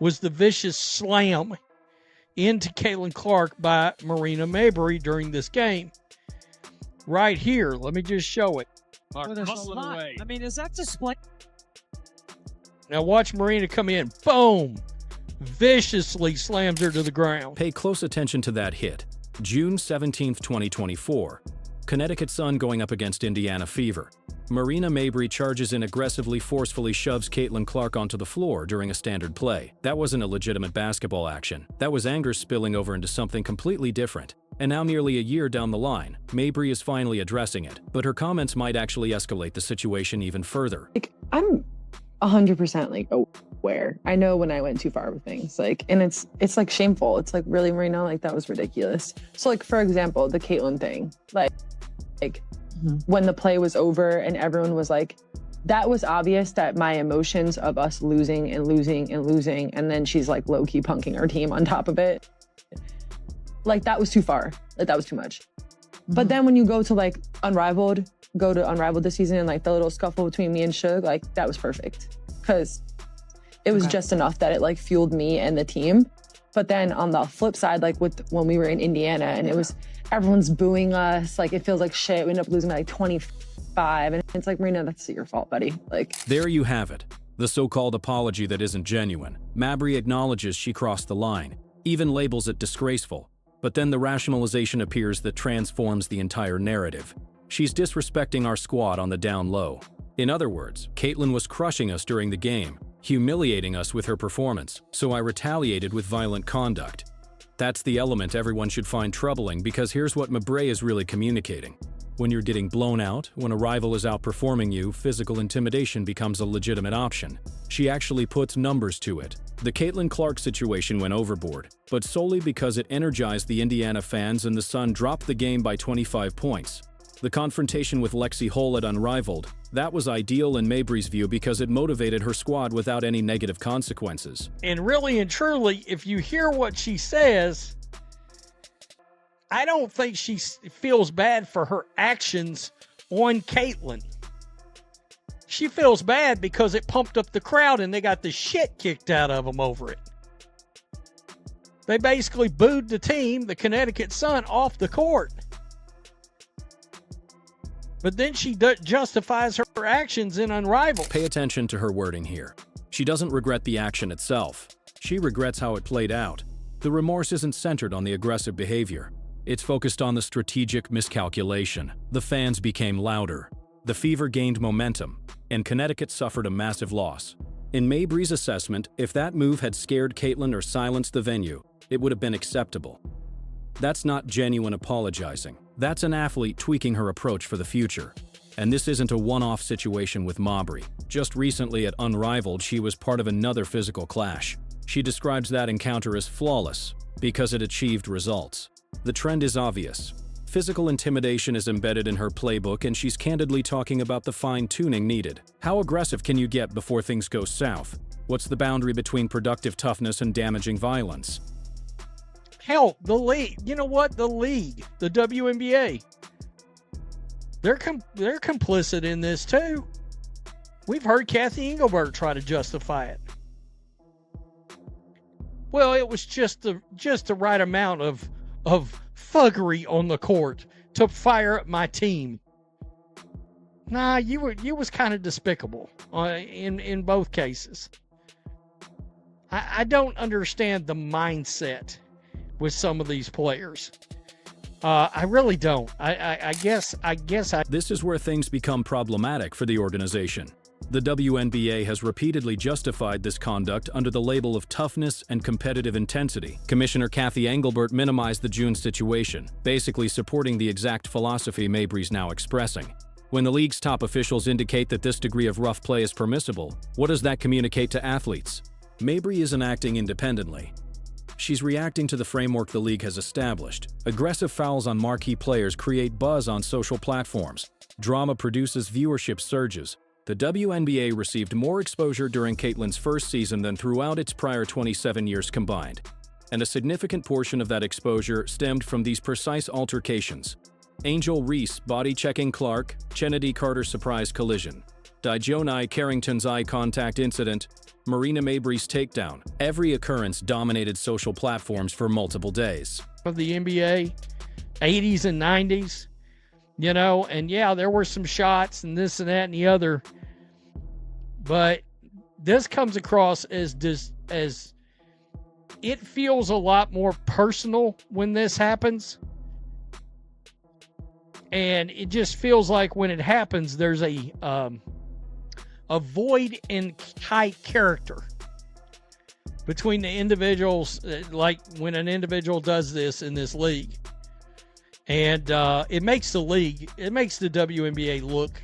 was the vicious slam into Caitlin Clark by Marina Mabrey during this game. Right here, let me just show it. Oh, there's a lot. I mean, is that display? Now watch Marina come in. Boom! Viciously slams her to the ground. Pay close attention to that hit. June 17, 2024. Connecticut Sun going up against Indiana Fever. Marina Mabrey charges in aggressively, forcefully shoves Caitlin Clark onto the floor during a standard play. That wasn't a legitimate basketball action. That was anger spilling over into something completely different. And now, nearly a year down the line, Mabrey is finally addressing it, but her comments might actually escalate the situation even further. I'm 100% aware. I know when I went too far with things, and it's shameful. It's really, Marina, that was ridiculous. So for example, the Caitlin thing, when the play was over and everyone was that was obvious that my emotions of us losing and losing and losing, and then she's low-key punking our team on top of it. That was too far. That was too much. But then when you go to Unrivaled this season, and the little scuffle between me and Suge, that was perfect. Because it was just enough that it fueled me and the team. But then on the flip side, when we were in Indiana and it was everyone's booing us, it feels like shit. We ended up losing by 25. And it's Marina, that's your fault, buddy. There you have it. The so-called apology that isn't genuine. Mabrey acknowledges she crossed the line, even labels it disgraceful. But then the rationalization appears that transforms the entire narrative. She's disrespecting our squad on the down low. In other words, Caitlin was crushing us during the game, humiliating us with her performance, so I retaliated with violent conduct. That's the element everyone should find troubling, because here's what Mabrey is really communicating. When you're getting blown out, when a rival is outperforming you, physical intimidation becomes a legitimate option. She actually puts numbers to it. The Caitlin Clark situation went overboard, but solely because it energized the Indiana fans and the Sun dropped the game by 25 points. The confrontation with Lexi Hull at Unrivaled, that was ideal in Mabrey's view because it motivated her squad without any negative consequences. And really and truly, if you hear what she says, I don't think she feels bad for her actions on Caitlin. She feels bad because it pumped up the crowd and they got the shit kicked out of them over it. They basically booed the team, the Connecticut Sun, off the court. But then she justifies her actions in Unrivaled. Pay attention to her wording here. She doesn't regret the action itself. She regrets how it played out. The remorse isn't centered on the aggressive behavior. It's focused on the strategic miscalculation. The fans became louder. The Fever gained momentum, and Connecticut suffered a massive loss. In Mabrey's assessment, if that move had scared Caitlin or silenced the venue, it would have been acceptable. That's not genuine apologizing. That's an athlete tweaking her approach for the future. And this isn't a one-off situation with Mabrey. Just recently at Unrivaled, she was part of another physical clash. She describes that encounter as flawless because it achieved results. The trend is obvious. Physical intimidation is embedded in her playbook, and she's candidly talking about the fine-tuning needed. How aggressive can you get before things go south? What's the boundary between productive toughness and damaging violence? Hell, the league. You know what? The league, the WNBA, they're complicit in this too. We've heard Kathy Engelbert try to justify it. Well, it was just the right amount of fuggery on the court to fire up my team. Nah, you was kind of despicable in both cases. I don't understand the mindset with some of these players. I really don't. I guess This is where things become problematic for the organization. The WNBA has repeatedly justified this conduct under the label of toughness and competitive intensity. Commissioner Kathy Engelbert minimized the June situation, basically supporting the exact philosophy Mabrey's now expressing. When the league's top officials indicate that this degree of rough play is permissible, what does that communicate to athletes? Mabrey isn't acting independently. She's reacting to the framework the league has established. Aggressive fouls on marquee players create buzz on social platforms. Drama produces viewership surges. The WNBA received more exposure during Caitlin's first season than throughout its prior 27 years combined. And a significant portion of that exposure stemmed from these precise altercations. Angel Reese body-checking Clark, Kennedy Carter surprise collision. Dijonai Carrington's eye contact incident, Marina Mabrey's takedown. Every occurrence dominated social platforms for multiple days. Of the NBA, 80s and 90s, you know, and yeah, there were some shots and this and that and the other, but this comes across as it feels a lot more personal when this happens. And it just feels like when it happens, there's a void in tight character between the individuals, like when an individual does this in this league. And it makes the WNBA look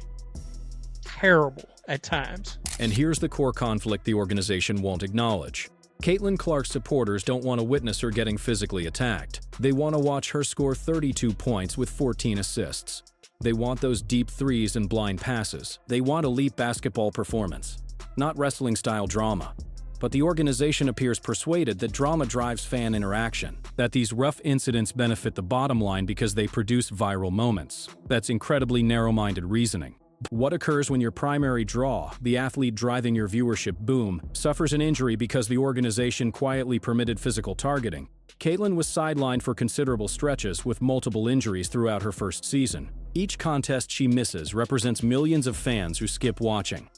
terrible at times. And here's the core conflict the organization won't acknowledge. Caitlin Clark's supporters don't want to witness her getting physically attacked. They want to watch her score 32 points with 14 assists. They want those deep threes and blind passes. They want elite basketball performance, not wrestling-style drama. But the organization appears persuaded that drama drives fan interaction, that these rough incidents benefit the bottom line because they produce viral moments. That's incredibly narrow-minded reasoning. What occurs when your primary draw, the athlete driving your viewership boom, suffers an injury because the organization quietly permitted physical targeting? Caitlin was sidelined for considerable stretches with multiple injuries throughout her first season. Each contest she misses represents millions of fans who skip watching.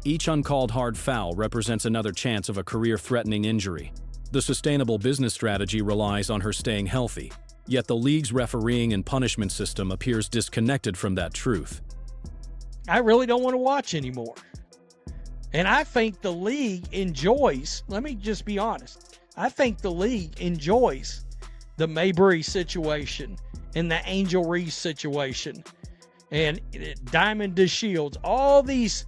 Each uncalled hard foul represents another chance of a career-threatening injury. The sustainable business strategy relies on her staying healthy, yet the league's refereeing and punishment system appears disconnected from that truth. I really don't want to watch anymore. And I think the league enjoys, let me just be honest, I think the league enjoys the Mabrey situation and the Angel Reese situation and Diamond DeShields, all these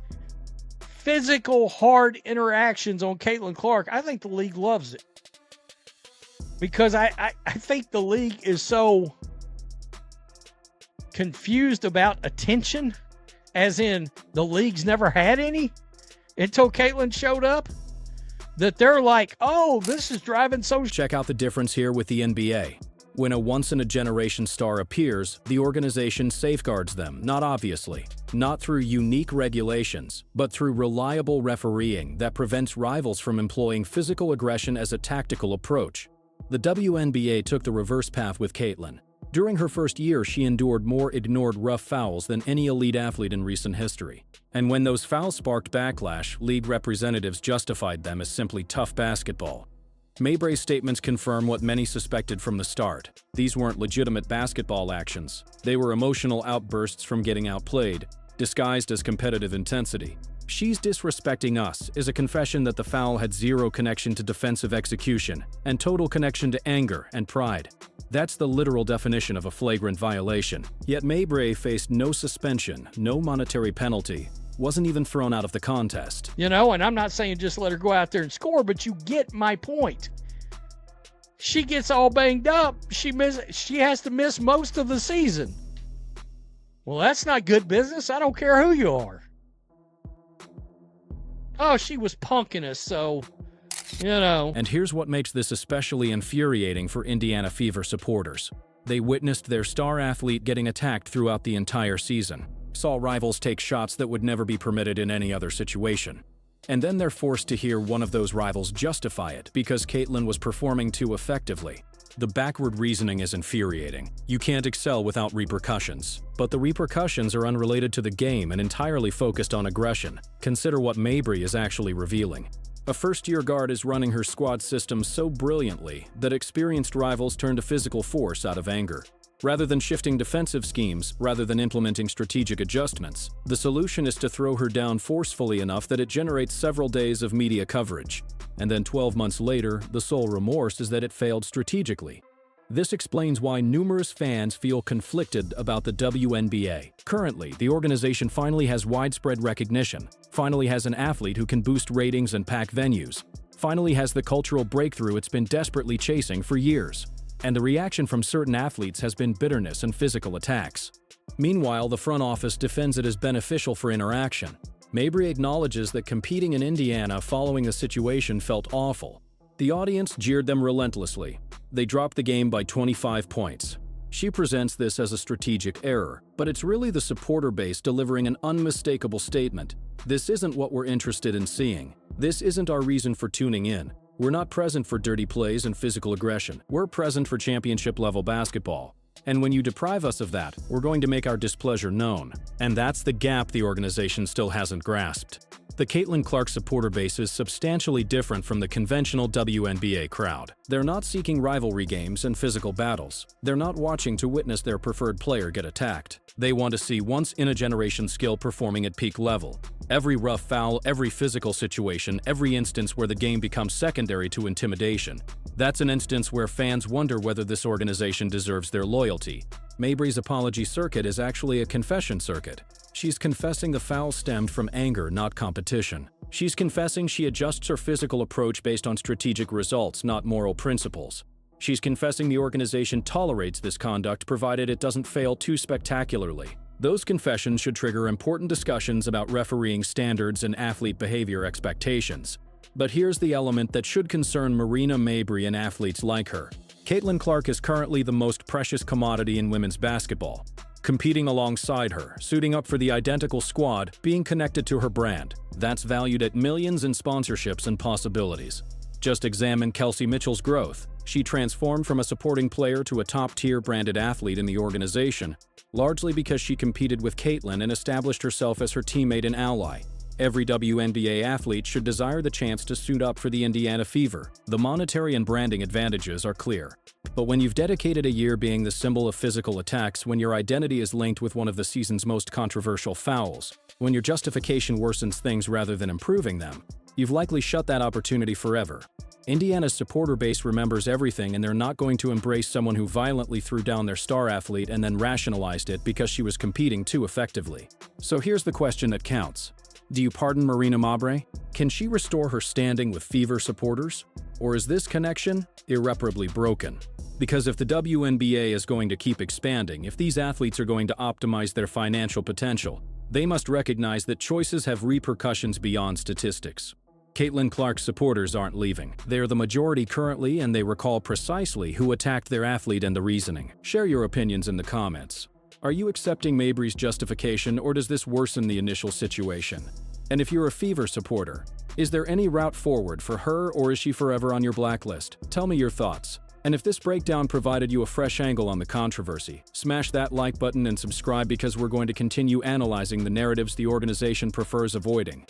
physical, hard interactions on Caitlin Clark. I think the league loves it. Because I think the league is so confused about attention, as in the league's never had any until Caitlin showed up, that they're like, oh, this is driving social. Check out the difference here with the NBA. When a once-in-a-generation star appears, the organization safeguards them, not obviously, not through unique regulations, but through reliable refereeing that prevents rivals from employing physical aggression as a tactical approach. The WNBA took the reverse path with Caitlin. During her first year, she endured more ignored rough fouls than any elite athlete in recent history. And when those fouls sparked backlash, league representatives justified them as simply tough basketball. Mabrey's statements confirm what many suspected from the start. These weren't legitimate basketball actions. They were emotional outbursts from getting outplayed, disguised as competitive intensity. "She's disrespecting us" is a confession that the foul had zero connection to defensive execution and total connection to anger and pride. That's the literal definition of a flagrant violation. Yet Mabrey faced no suspension, no monetary penalty, wasn't even thrown out of the contest. You know, and I'm not saying just let her go out there and score, but you get my point. She gets all banged up. She has to miss most of the season. Well, that's not good business. I don't care who you are. Oh, she was punking us, so, you know. And here's what makes this especially infuriating for Indiana Fever supporters. They witnessed their star athlete getting attacked throughout the entire season, saw rivals take shots that would never be permitted in any other situation. And then they're forced to hear one of those rivals justify it because Caitlin was performing too effectively. The backward reasoning is infuriating. You can't excel without repercussions. But the repercussions are unrelated to the game and entirely focused on aggression. Consider what Mabrey is actually revealing. A first-year guard is running her squad system so brilliantly that experienced rivals turn to physical force out of anger. Rather than shifting defensive schemes, rather than implementing strategic adjustments, the solution is to throw her down forcefully enough that it generates several days of media coverage. And then 12 months later, the sole remorse is that it failed strategically. This explains why numerous fans feel conflicted about the WNBA. Currently, the organization finally has widespread recognition, finally has an athlete who can boost ratings and pack venues, finally has the cultural breakthrough it's been desperately chasing for years. And the reaction from certain athletes has been bitterness and physical attacks. Meanwhile, the front office defends it as beneficial for interaction. Mabrey acknowledges that competing in Indiana following the situation felt awful. The audience jeered them relentlessly. They dropped the game by 25 points. She presents this as a strategic error, but it's really the supporter base delivering an unmistakable statement. This isn't what we're interested in seeing. This isn't our reason for tuning in. We're not present for dirty plays and physical aggression. We're present for championship-level basketball. And when you deprive us of that, we're going to make our displeasure known. And that's the gap the organization still hasn't grasped. The Caitlin Clark supporter base is substantially different from the conventional WNBA crowd. They're not seeking rivalry games and physical battles. They're not watching to witness their preferred player get attacked. They want to see once-in-a-generation skill performing at peak level. Every rough foul, every physical situation, every instance where the game becomes secondary to intimidation. That's an instance where fans wonder whether this organization deserves their loyalty. Mabrey's apology circuit is actually a confession circuit. She's confessing the foul stemmed from anger, not competition. She's confessing she adjusts her physical approach based on strategic results, not moral principles. She's confessing the organization tolerates this conduct provided it doesn't fail too spectacularly. Those confessions should trigger important discussions about refereeing standards and athlete behavior expectations. But here's the element that should concern Marina Mabrey and athletes like her. Caitlin Clark is currently the most precious commodity in women's basketball. Competing alongside her, suiting up for the identical squad, being connected to her brand. That's valued at millions in sponsorships and possibilities. Just examine Kelsey Mitchell's growth. She transformed from a supporting player to a top-tier branded athlete in the organization, largely because she competed with Caitlin and established herself as her teammate and ally. Every WNBA athlete should desire the chance to suit up for the Indiana Fever. The monetary and branding advantages are clear. But when you've dedicated a year being the symbol of physical attacks, when your identity is linked with one of the season's most controversial fouls, when your justification worsens things rather than improving them, you've likely shut that opportunity forever. Indiana's supporter base remembers everything, and they're not going to embrace someone who violently threw down their star athlete and then rationalized it because she was competing too effectively. So here's the question that counts. Do you pardon Marina Mabrey? Can she restore her standing with Fever supporters? Or is this connection irreparably broken? Because if the WNBA is going to keep expanding, if these athletes are going to optimize their financial potential, they must recognize that choices have repercussions beyond statistics. Caitlin Clark's supporters aren't leaving. They are the majority currently, and they recall precisely who attacked their athlete and the reasoning. Share your opinions in the comments. Are you accepting Mabrey's justification, or does this worsen the initial situation? And if you're a Fever supporter, is there any route forward for her, or is she forever on your blacklist? Tell me your thoughts. And if this breakdown provided you a fresh angle on the controversy, smash that like button and subscribe because we're going to continue analyzing the narratives the organization prefers avoiding.